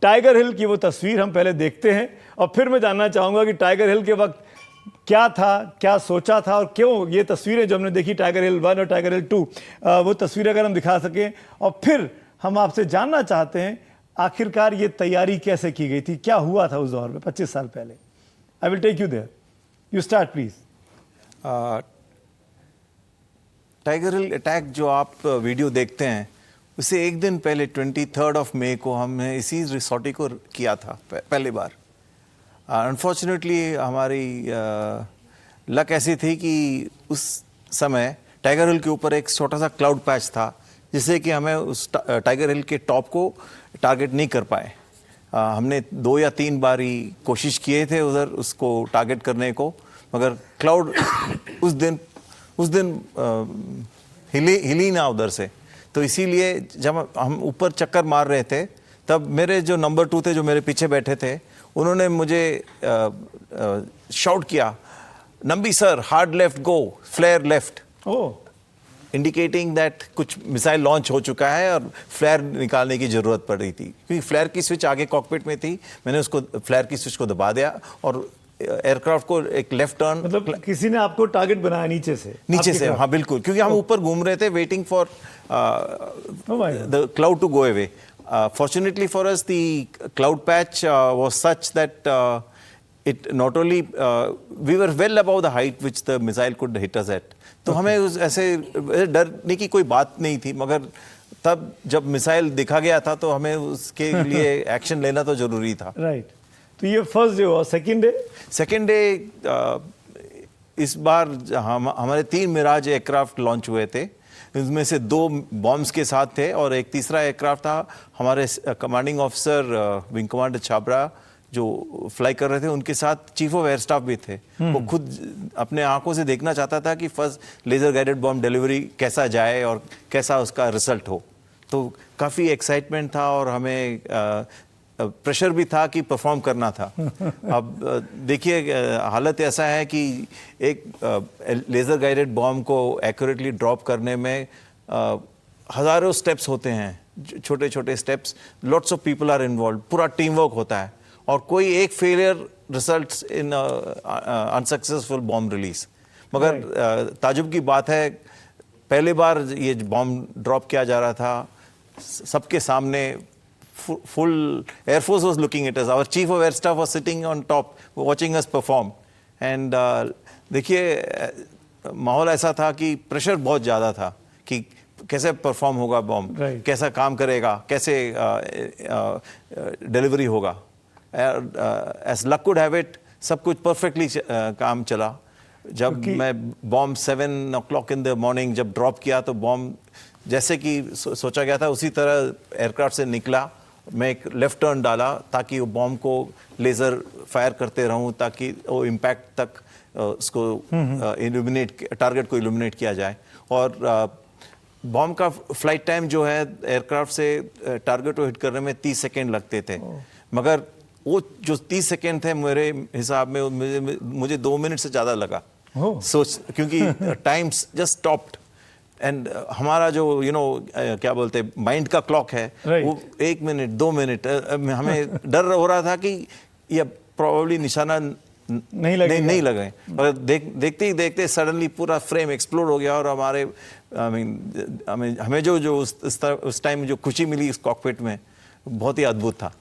Tiger हिल की वो तस्वीर हम पहले देखते हैं और फिर मैं जानना चाहूँगा कि टाइगर हिल के वक्त क्या था, क्या सोचा था और क्यों ये तस्वीरें जो हमने देखी टाइगर हिल 1 और टाइगर हिल 2, वो तस्वीरें अगर हम दिखा सकें, और फिर हम आपसे जानना चाहते हैं आखिरकार ये तैयारी कैसे की गई थी, क्या हुआ था उस दौर में 25 साल पहले। I will take you there, you start please. Tiger Hill attack जो आप वीडियो देखते हैं, उससे एक दिन पहले 23 मई को हमने इसी रिसोर्टी को किया था पहली बार। अनफॉर्चुनेटली हमारी लक ऐसी थी कि उस समय टाइगर हिल के ऊपर एक छोटा सा क्लाउड पैच था, जिससे कि हमें उस टाइगर हिल के टॉप को टारगेट नहीं कर पाए। हमने 2 या 3 बार ही कोशिश किए थे उधर उसको टारगेट करने को, मगर क्लाउड उस दिन हिली ना उधर से। तो इसीलिए जब हम ऊपर चक्कर मार रहे थे, तब मेरे जो नंबर 2 थे, जो मेरे पीछे बैठे थे, उन्होंने मुझे शाउट किया, Nambi sir, hard left go, flare left, indicating that कुछ मिसाइल लॉन्च हो चुका है और फ्लेयर निकालने की ज़रूरत पड़ रही थी। क्योंकि फ्लेयर की स्विच आगे कॉकपिट में थी, मैंने उसको फ्लेयर की स्विच को दबा दिया और एयरक्राफ्ट को एक लेफ्ट टर्न, मतलब किसी ने आपको टारगेट बनाया नीचे से। हाँ बिल्कुल, क्योंकि हम ऊपर घूम रहे थे waiting for the cloud to go away. Fortunately for us, the cloud patch was such that it not only we were well above the height which the missile could hit us at. तो हमें उस ऐसे डरने की कोई बात नहीं थी, मगर तब जब मिसाइल दिखा गया था तो हमें उसके लिए एक्शन लेना तो जरूरी था। राइट। तो ये फर्स्ट डे हुआ। सेकेंड डे इस बार हमारे 3 मिराज एयरक्राफ्ट लॉन्च हुए थे। इसमें से 2 बॉम्ब्स के साथ थे और एक तीसरा एयरक्राफ्ट था हमारे commanding officer wing commander Chhabra जो फ्लाई कर रहे थे, उनके साथ चीफ ऑफ एयर स्टाफ भी थे। वो खुद अपने आंखों से देखना चाहता था कि first laser guided bomb delivery कैसा जाए और कैसा उसका रिजल्ट हो। तो काफ़ी एक्साइटमेंट था और हमें प्रेशर भी था कि परफॉर्म करना था। अब देखिए, हालत ऐसा है कि एक लेज़र गाइडेड बॉम्ब को एक्यूरेटली ड्रॉप करने में हज़ारों स्टेप्स होते हैं, छोटे छोटे steps, lots of people are involve, पूरा टीम वर्क होता है और कोई एक failure results in unsuccessful bomb release. मगर ताजुब की बात है, पहली बार ये बॉम्ब ड्रॉप किया जा रहा था सबके सामने, full Air Force was looking at us. Our Chief of Air Staff was sitting on top, watching us perform. And देखिए, माहौल ऐसा था कि प्रेशर बहुत ज़्यादा था कि कैसे परफॉर्म होगा बॉम्ब, कैसा काम करेगा, कैसे डिलीवरी होगा। As luck could have it, सब कुछ परफेक्टली काम चला। जब मैं bomb 7 o'clock in the morning जब ड्रॉप किया, तो बॉम्ब जैसे कि सोचा गया था उसी तरह एयरक्राफ्ट से निकला। मैं एक लेफ्ट टर्न डाला ताकि वो बॉम्ब को लेज़र फायर करते रहूं ताकि वो इम्पैक्ट तक उसको टारगेट को इल्यूमिनेट किया जाए। और बॉम्ब का फ्लाइट टाइम जो है एयरक्राफ्ट से टारगेट को हिट करने में 30 सेकेंड लगते थे, मगर वो जो 30 सेकेंड थे मेरे हिसाब में मुझे 2 मिनट से ज़्यादा लगा। सोच, क्योंकि टाइम्स जस्ट स्टॉप्ड एंड हमारा जो क्या बोलते हैं माइंड का क्लॉक है, वो 1 मिनट 2 मिनट, हमें डर हो रहा था कि ये प्रोबेबली निशाना नहीं लगे। और देखते ही देखते सडनली पूरा फ्रेम एक्सप्लोड हो गया और हमारे हमें जो उस टाइम जो खुशी मिली इस कॉकपिट में, बहुत ही अद्भुत था।